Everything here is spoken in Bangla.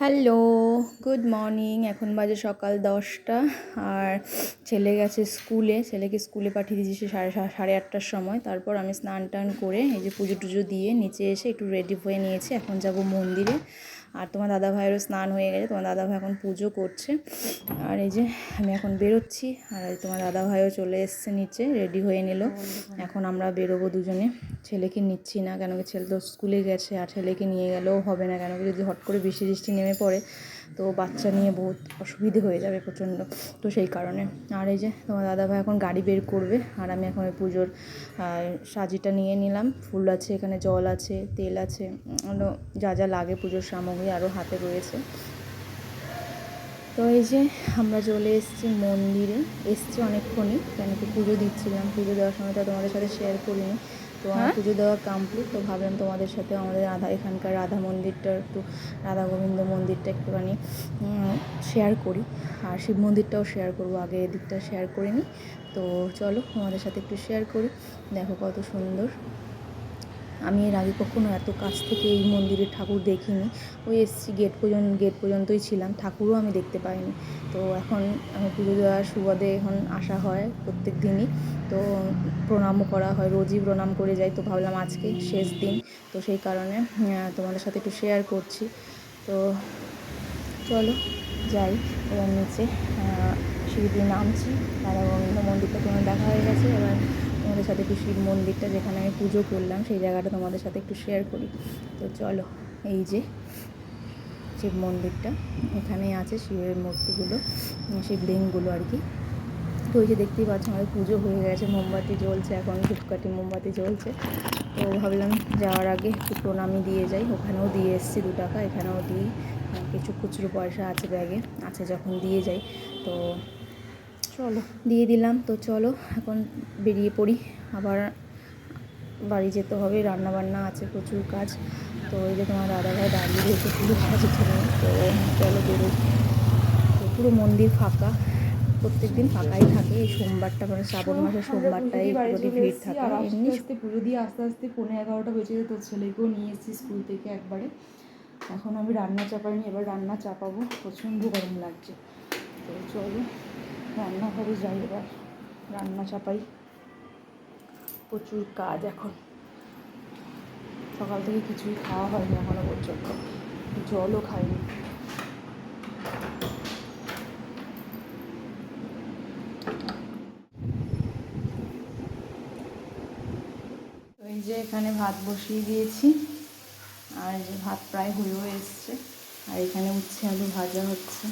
Hello, good morning. এখন বাজে সকাল 10টা। আর ছেলে গেছে স্কুলে, ছেলেকে স্কুলে পাঠিয়ে দিয়েছি সে সাড়ে 8টার সময়। তারপর আমি স্নান টান করে এই যে পুজো টুজো দিয়ে নিচে এসে একটু রেডি হয়ে নিয়েছি। এখন যাব মন্দিরে। আর তোমার দাদা ভাইয়েরও স্নান হয়ে গেছে, তোমার দাদা ভাই এখন পুজো করছে। আর এই যে আমি এখন বেরোচ্ছি। আর তোমার দাদা ভাইও চলে এসছে নিচে, রেডি হয়ে নিল। এখন আমরা বেরোবো দুজনে। ছেলেকে নিচ্ছি না, কেন কি ছেলে তো স্কুলে গেছে, আর ছেলেকে নিয়ে গেলেও হবে না, কেন কি যদি হট করে বৃষ্টি টিষ্টি নেমে পড়ে তো বাচ্চা নিয়ে বহুত অসুবিধে হয়ে যাবে প্রচণ্ড। তো সেই কারণে। আর এই যে তোমার দাদাভাই এখন গাড়ি বের করবে, আর আমি এখন ওই পুজোর সাজিটা নিয়ে নিলাম। ফুল আছে, এখানে জল আছে, তেল আছে, যা যা লাগে পুজোর সামগ্রী আরও হাতে রয়েছে। তো এই যে আমরা চলে এসেছি মন্দিরে, এসছি অনেকক্ষণই, কেন কি পুজো দিচ্ছিলাম। পুজো দেওয়ার সময় তো তোমাদের সাথে শেয়ার করিনি। তো আমার পুজো দেওয়া কমপ্লিট, তো ভাবলাম তোমাদের সাথে আমাদের এখানকার রাধা মন্দিরটা একটু, রাধা গোবিন্দ মন্দিরটা একটুখানি শেয়ার করি। আর শিব মন্দিরটাও শেয়ার করবো, আগে এদিকটা শেয়ার করিনি। তো চলো তোমাদের সাথে একটু শেয়ার করি। দেখো কত সুন্দর। আমি এর আগে কখনো এত কাছ থেকে এই মন্দিরের ঠাকুর দেখিনি। ওই এসছি গেট পর্যন্তই ছিলাম, ঠাকুরও আমি দেখতে পাইনি। তো এখন আমি পুজো দেওয়ার সুবাদে এখন আসা হয় প্রত্যেক দিনই। তো প্রণামও করা হয়, রোজই প্রণাম করে যাই। তো ভাবলাম আজকে শেষ দিন, তো সেই কারণে তোমাদের সাথে একটু শেয়ার করছি। তো চলো যাই এবার নিচে, সিঁড়ি দিয়ে নামছি। রাধা গোবিন্দ মন্দিরটা তোমার দেখা হয়ে গেছে। এবার তোমাদের সাথে একটু শিব মন্দিরটা, যেখানে আমি পুজো করলাম, সেই জায়গাটা তোমাদের সাথে একটু শেয়ার করি। তো চলো, এই যে শিব মন্দিরটা, এখানেই আছে শিবের মূর্তিগুলো, শিবলিঙ্গগুলো আর কি। তো ওই যে দেখতেই পাচ্ছ আমাদের পুজো হয়ে গেছে, মোমবাতি জ্বলছে, এখন ধূপকাঠি মোমবাতি জ্বলছে। তো ভাবলাম যাওয়ার আগে একটু প্রণামী দিয়ে যাই। ওখানেও দিয়ে এসেছি 2 টাকা, এখানেও দিই। কিছু খুচরো পয়সা আছে ব্যাগে, আছে যখন দিয়ে যাই। তো চলো দিয়ে দিলাম। তো চলো এখন বেরিয়ে পড়ি, আবার বাড়ি যেতে হবে, রান্নাবান্না আছে, প্রচুর কাজ। তো এই যে তোমার দাদাভাই দাঁড়িয়ে রয়েছে পুরো সাজের জন্য। তো চলো বেরোই। তো পুরো মন্দির ফাঁকা, প্রত্যেক দিন ফাঁকাই থাকে। এই সোমবারটা মানে শ্রাবণ মাসের সোমবারটাই পুরোটি ভিড় থাকে। এমনি পুজো দিয়ে আস্তে আস্তে 11:30 বেজে যেত। ছেলেকেও নিয়ে এসেছি স্কুল থেকে একবারে। এখন আমি রান্না চাপাইনি, এবার রান্না চাপাবো। প্রচণ্ড গরম লাগছে। তো চলো রান্নাঘরে যাই, এবার রান্না চাপাই। প্রচুর কাজ এখন, সকাল থেকে কিছুই খাওয়া হয়নি এখনো পর্যন্ত, জলও খাইনি। তো এই যে এখানে ভাত বসিয়ে দিয়েছি, আর এই যে ভাত প্রায় হয়েও এসছে। আর এখানে উচ্ছে আলু ভাজা হচ্ছে।